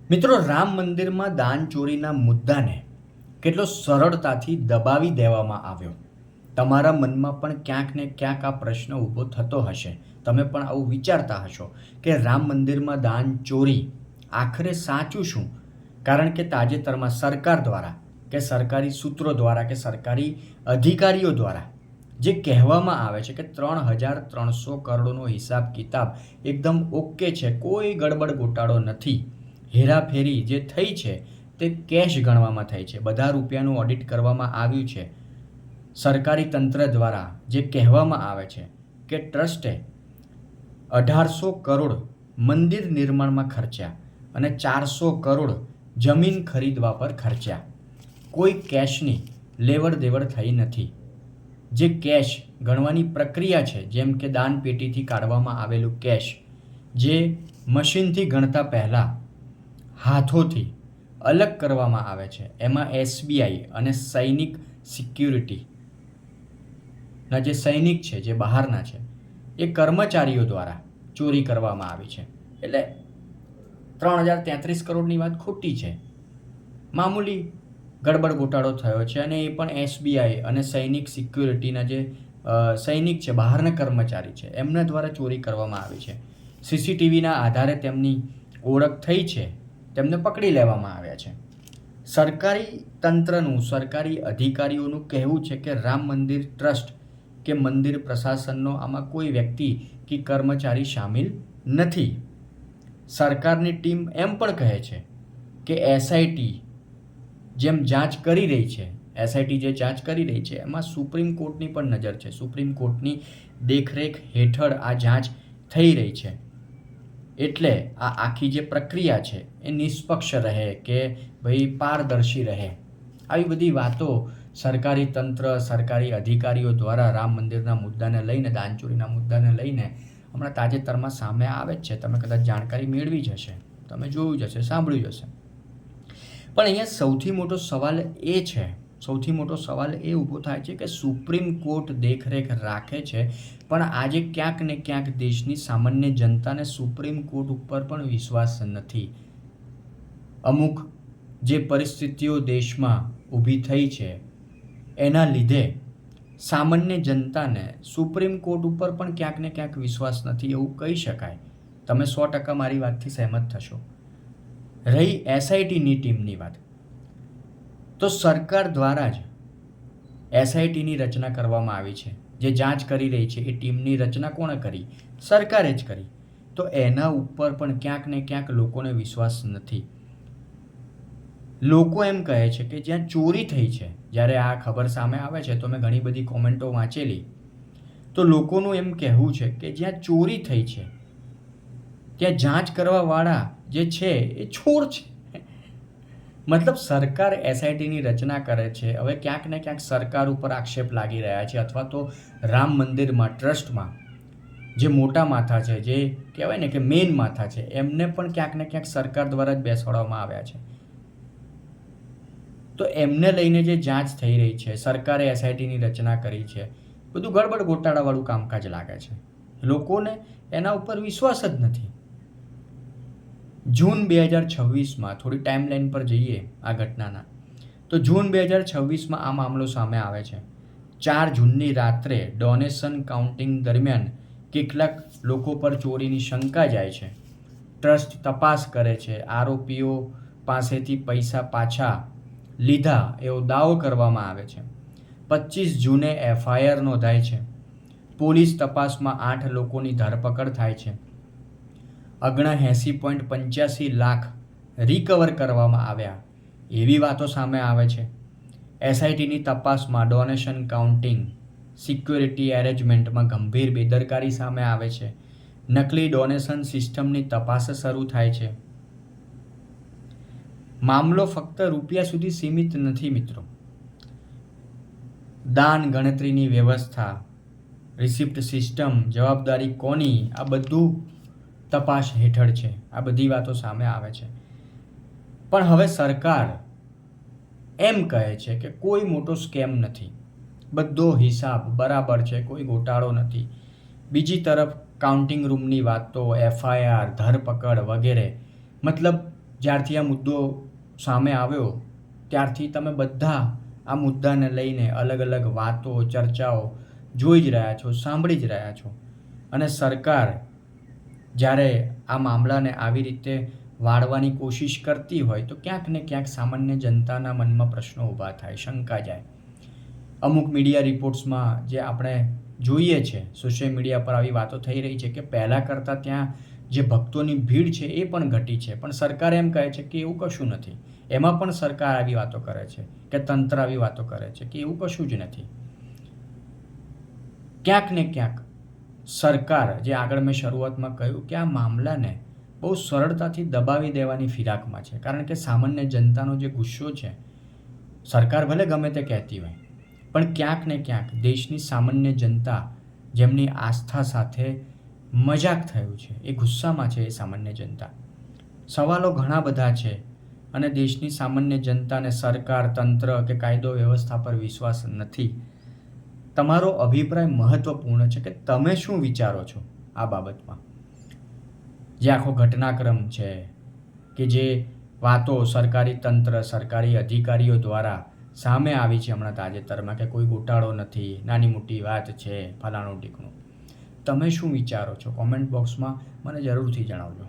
મિત્રો, રામ મંદિરમાં દાન ચોરીના મુદ્દાને કેટલો સરળતાથી દબાવી દેવામાં આવ્યો. તમારા મનમાં પણ ક્યાંક ને ક્યાંક આ પ્રશ્ન ઊભો થતો હશે. તમે પણ આવું વિચારતા હશો કે રામ મંદિરમાં દાન ચોરી આખરે સાચું શું? કારણ કે તાજેતરમાં સરકાર દ્વારા કે સરકારી સૂત્રો દ્વારા કે સરકારી અધિકારીઓ દ્વારા જે કહેવામાં આવે છે કે 3,300 કરોડનો હિસાબ કિતાબ એકદમ ઓકે છે, કોઈ ગડબડ ગોટાળો નથી, હેરાફેરી જે થઈ છે તે કેશ ગણવામાં થઈ છે, બધા રૂપિયાનું ઓડિટ કરવામાં આવ્યું છે. સરકારી તંત્ર દ્વારા જે કહેવામાં આવે છે કે ટ્રસ્ટે 1,800 કરોડ મંદિર નિર્માણમાં ખર્ચ્યા અને 400 કરોડ જમીન ખરીદવા પર ખર્ચ્યા. કોઈ કેશની લેવડ દેવડ થઈ નથી. જે કેશ ગણવાની પ્રક્રિયા છે, જેમ કે દાન પેટીથી કાઢવામાં આવેલું કેશ, જે મશીનથી ગણતા પહેલાં હાથોથી અલગ કરવામાં આવે છે, એમાં એસબીઆઈ અને સૈનિક સિક્યુરિટીના જે સૈનિક છે, જે બહારના છે, એ કર્મચારીઓ દ્વારા ચોરી કરવામાં આવી છે. એટલે 3,033 કરોડની વાત ખોટી છે. મામૂલી ગડબડ ગોટાળો થયો છે અને એ પણ એસબીઆઈ અને સૈનિક સિક્યુરિટીના જે સૈનિક છે, બહારના કર્મચારી છે, એમના દ્વારા ચોરી કરવામાં આવી છે. સીસીટીવીના આધારે તેમની ઓળખ થઈ છે, તેમને પકડી લેવામાં આવ્યા છે. સરકારી તંત્રનું, સરકારી અધિકારીઓનું કહેવું છે કે રામ મંદિર ટ્રસ્ટ કે મંદિર પ્રશાસનનો આમાં કોઈ વ્યક્તિ કે કર્મચારી સામેલ નથી. સરકારની ટીમ એમ પણ કહે છે કે એસઆઈટી જેમ જાંચ કરી રહી છે, એસઆઈટી જે જાંચ કરી રહી છે એમાં સુપ્રીમ કોર્ટની પણ નજર છે, સુપ્રીમ કોર્ટની દેખરેખ હેઠળ આ જાંચ થઈ રહી છે. એટલે આ આખી જે પ્રક્રિયા છે એ નિષ્પક્ષ રહે કે ભાઈ પારદર્શી રહે, આવી બધી વાતો સરકારી તંત્ર, સરકારી અધિકારીઓ દ્વારા રામ મંદિરના મુદ્દાને લઈને, દાનચોરીના મુદ્દાને લઈને હમણાં તાજેતરમાં સામે આવે જ છે. તમે કદાચ જાણકારી મેળવી જ હશે, તમે જોયું જ હશે, સાંભળ્યું જ હશે. પણ અહીંયા સૌથી મોટો સવાલ એ છે, સૌથી મોટો સવાલ એ ઊભો થાય છે કે સુપ્રીમ કોર્ટ દેખરેખ રાખે છે, પણ આજે ક્યાંક ને ક્યાંક દેશની સામાન્ય જનતાને સુપ્રીમ કોર્ટ ઉપર પણ વિશ્વાસ નથી. અમુક જે પરિસ્થિતિઓ દેશમાં ઊભી થઈ છે એના લીધે સામાન્ય જનતાને સુપ્રીમ કોર્ટ ઉપર પણ ક્યાંક ને ક્યાંક વિશ્વાસ નથી, એવું કહી શકાય. તમે 100% મારી વાતથી સહેમત થશો. રહી એસઆઈટીની ટીમની વાત, તો સરકાર દ્વારા જ એસઆઈટીની રચના કરવામાં આવી છે. જે જાંચ કરી રહી છે એ ટીમની રચના કોણે કરી? સરકારે જ કરી. તો એના ઉપર પણ ક્યાંક ને ક્યાંક લોકોને વિશ્વાસ નથી. લોકો એમ કહે છે કે જ્યાં ચોરી થઈ છે, જ્યારે આ ખબર સામે આવે છે તો મેં ઘણી બધી કોમેન્ટો વાંચેલી, તો લોકોનું એમ કહેવું છે કે જ્યાં ચોરી થઈ છે ત્યાં જાંચ કરવાવાળા જે છે એ ચોર છે. મતલબ સરકાર એસઆઈટીની રચના કરે છે. હવે ક્યાંક ને ક્યાંક સરકાર ઉપર આક્ષેપ લાગી રહ્યા છે, અથવા તો રામ મંદિરમાં, ટ્રસ્ટમાં જે મોટા માથા છે, જે કહેવાય ને કે મેઇન માથા છે, એમને પણ ક્યાંક ને ક્યાંક સરકાર દ્વારા જ બેસાડવામાં આવ્યા છે. તો એમને લઈને જે જાંચ થઈ રહી છે, સરકારે એસઆઈટીની રચના કરી છે, બધું ગડબડ ગોટાળાવાળું કામકાજ લાગે છે. લોકોને એના ઉપર વિશ્વાસ જ નથી. જૂન 2026માં થોડી ટાઈમલાઈન પર જઈએ આ ઘટનાના, તો જૂન 2026માં આ મામલો સામે આવે છે. 4 જૂનની રાત્રે ડોનેશન કાઉન્ટિંગ દરમિયાન કેટલાક લોકો પર ચોરીની શંકા જાય છે. ટ્રસ્ટ તપાસ કરે છે, આરોપીઓ પાસેથી પૈસા પાછા લીધા એવો દાવો કરવામાં આવે છે. 25 જૂને એફઆઈઆર નોંધાય છે. પોલીસ તપાસમાં 8 લોકોની ધરપકડ થાય છે. 79.85 લાખ રિકવર કરવામાં આવ્યા એવી વાતો સામે આવે છે. એસઆઈટીની તપાસમાં ડોનેશન કાઉન્ટિંગ, સિક્યોરિટી એરેન્જમેન્ટમાં ગંભીર બેદરકારી સામે આવે છે. નકલી ડોનેશન સિસ્ટમની તપાસ શરૂ થાય છે. મામલો ફક્ત રૂપિયા સુધી સીમિત નથી મિત્રો. દાન ગણતરીની વ્યવસ્થા, રિસિપ્ટ સિસ્ટમ, જવાબદારી કોની, આ બધું તપાસ હેઠળ છે. આ બધી વાતો સામે આવે છે. પણ હવે સરકાર એમ કહે છે કે કોઈ મોટો સ્કેમ નથી, બધો હિસાબ બરાબર છે, કોઈ ગોટાળો નથી. બીજી તરફ કાઉન્ટિંગ રૂમની વાતો, એફઆઈઆર, ધરપકડ વગેરે, મતલબ જ્યારથી આ મુદ્દો સામે આવ્યો ત્યારથી તમે બધા આ મુદ્દાને લઈને અલગ અલગ વાતો ચર્ચાઓ જોઈ જ રહ્યા છો, સાંભળી જ રહ્યા છો. અને સરકાર જ્યારે આ મામલાને આવી રીતે વાળવાની કોશિશ કરતી હોય તો ક્યાંક ને ક્યાંક સામાન્ય જનતાના મનમાં પ્રશ્નો ઊભા થાય, શંકા જાય. અમુક મીડિયા રિપોર્ટ્સમાં જે આપણે જોઈએ છે, સોશિયલ મીડિયા પર આવી વાતો થઈ રહી છે કે પહેલાં કરતાં ત્યાં જે ભક્તોની ભીડ છે એ પણ ઘટી છે, પણ સરકાર એમ કહે છે કે એવું કશું નથી. એમાં પણ સરકાર આવી વાતો કરે છે કે તંત્ર આવી વાતો કરે છે કે એવું કશું જ નથી. ક્યાંક ને ક્યાંક સરકાર, જે આગળ મેં શરૂઆતમાં કહ્યું કે આ મામલાને બહુ સરળતાથી દબાવી દેવાની ફિરાકમાં છે, કારણ કે સામાન્ય જનતાનો જે ગુસ્સો છે, સરકાર ભલે ગમે તે કહેતી હોય, પણ ક્યાંક ને ક્યાંક દેશની સામાન્ય જનતા જેમની આસ્થા સાથે મજાક થયું છે, એ ગુસ્સામાં છે. એ સામાન્ય જનતા, સવાલો ઘણા બધા છે અને દેશની સામાન્ય જનતાને સરકાર, તંત્ર કે કાયદો વ્યવસ્થા પર વિશ્વાસ નથી. તમારો અભિપ્રાય મહત્વપૂર્ણ છે કે તમે શું વિચારો છો આ બાબતમાં. જે આખો ઘટનાક્રમ છે કે જે વાતો સરકારી તંત્ર, સરકારી અધિકારીઓ દ્વારા સામે આવી છે હમણાં તાજેતરમાં કે કોઈ ગોટાળો નથી, નાની મોટી વાત છે, ફલાણું ઢીકણું, તમે શું વિચારો છો? કોમેન્ટ બોક્સમાં મને જરૂરથી જણાવજો.